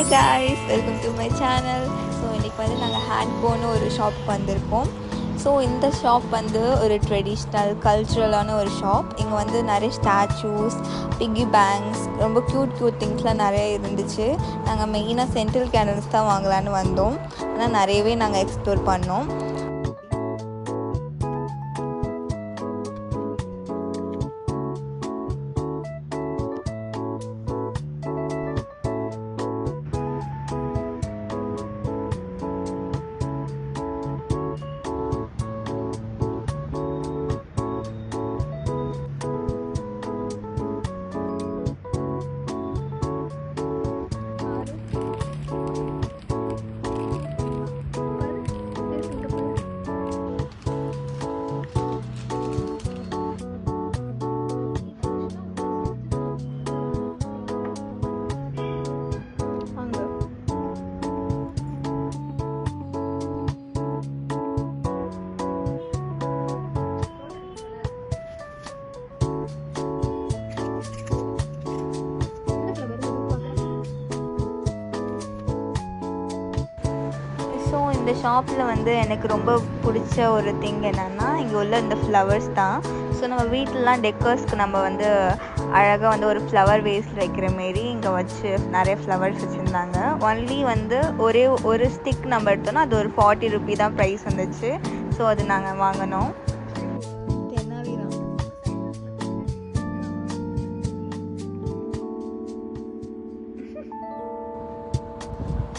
Hi guys, welcome to my channel. So இன்னைக்கு வந்து நாங்கள் ஹேண்ட்போன்னு ஒரு ஷாப்க்கு வந்திருக்கோம். ஸோ இந்த ஷாப் வந்து ஒரு ட்ரெடிஷ்னல் கல்ச்சுரலான ஒரு ஷாப். இங்கே வந்து நிறைய ஸ்டாச்சூஸ், பிக்கி பேங்க்ஸ், ரொம்ப க்யூட் திங்ஸ்லாம் நிறைய இருந்துச்சு. நாங்கள் மெயினாக சென்ட்ரல் கேண்டல்ஸ் தான் வாங்கலான்னு வந்தோம். ஆனால் நிறையவே நாங்கள் எக்ஸ்ப்ளோர் பண்ணோம். ஸோ இந்த ஷாப்பில் வந்து எனக்கு ரொம்ப பிடிச்ச ஒரு திங் என்னென்னா இங்கே உள்ள இந்த ஃப்ளவர்ஸ் தான். ஸோ நம்ம வீட்டிலலாம் டெக்கர்ஸ்க்கு நம்ம வந்து அழகாக வந்து ஒரு ஃப்ளவர் வேஸ்ட் வைக்கிற மாரி இங்கே வச்சு நிறைய ஃப்ளவர்ஸ் வச்சுருந்தாங்க. ஒன்லி வந்து ஒரு ஸ்டிக் நம்ம எடுத்தோன்னா அது ஒரு 40 ரூபி தான் ப்ரைஸ் வந்துச்சு. ஸோ அது நாங்கள் வாங்கினோம்.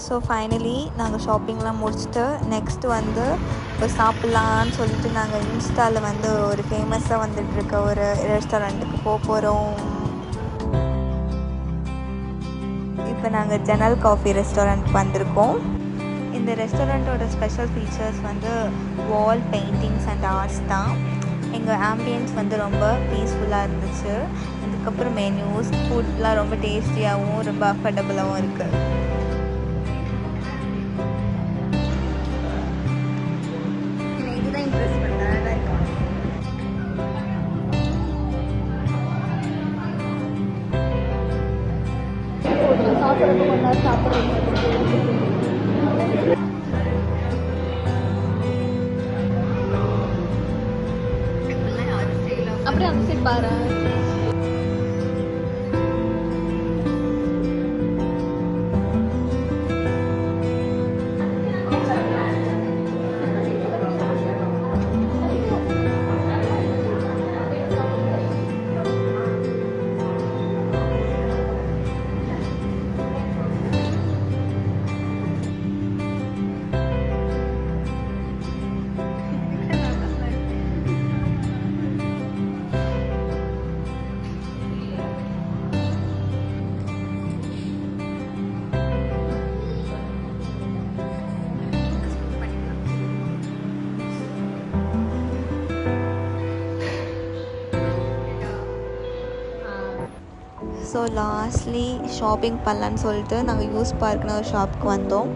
ஸோ ஃபைனலி நாங்கள் ஷாப்பிங்லாம் முடிச்சுட்டு நெக்ஸ்ட்டு வந்து ஒரு சாப்பிட்லான்னு சொல்லிட்டு நாங்கள் இன்ஸ்டாவில் வந்து ஒரு ஃபேமஸாக வந்துட்டுருக்க ஒரு ரெஸ்டாரண்ட்டுக்கு போகிறோம். இப்போ நாங்கள் ஜன்னல் காஃபி ரெஸ்டாரண்ட் வந்திருக்கோம். இந்த ரெஸ்டாரண்ட்டோட ஸ்பெஷல் ஃபீச்சர்ஸ் வந்து வால் பெயிண்டிங்ஸ் அண்ட் ஆர்ட்ஸ் தான். எங்கள் ஆம்பியன்ஸ் வந்து ரொம்ப பீஸ்ஃபுல்லாக இருந்துச்சு. அதுக்கப்புறம் மெனூஸ், ஃபுட்லாம் ரொம்ப டேஸ்டியாகவும் ரொம்ப அஃபர்டபுளாகவும் இருக்குது. அப்படியே அந்த சைட் பாரு. ஸோ லாஸ்ட்லி ஷாப்பிங் பண்ணலான்னு சொல்லிட்டு நாங்கள் யூஸ் பார்க்குன்னு ஒரு ஷாப்புக்கு வந்தோம்.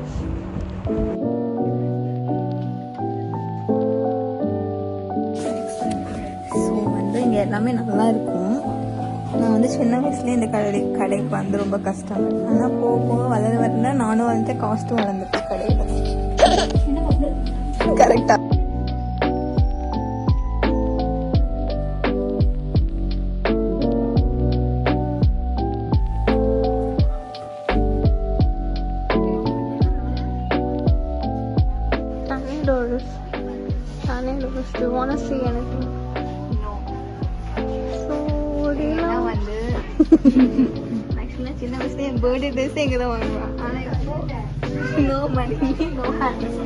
ஸோ வந்து இங்கே எல்லாமே நல்லா இருக்கும். நான் வந்து சின்ன வயசுலேயே இந்த கடைக்கு வந்து ரொம்ப கஷ்டம். ஆனால் போக வளர்ந்தா நானும் வந்து காஸ்ட்டும் வளர்ந்துட்டேன் கடையில். கரெக்டாக Do you want to see anything? No. So, what do you know? Actually, சின்ன வயசுல என் பர்த்டே ட்ரெஸ் எங்க தான் வாங்குவேன். ஆனா no money, no hands.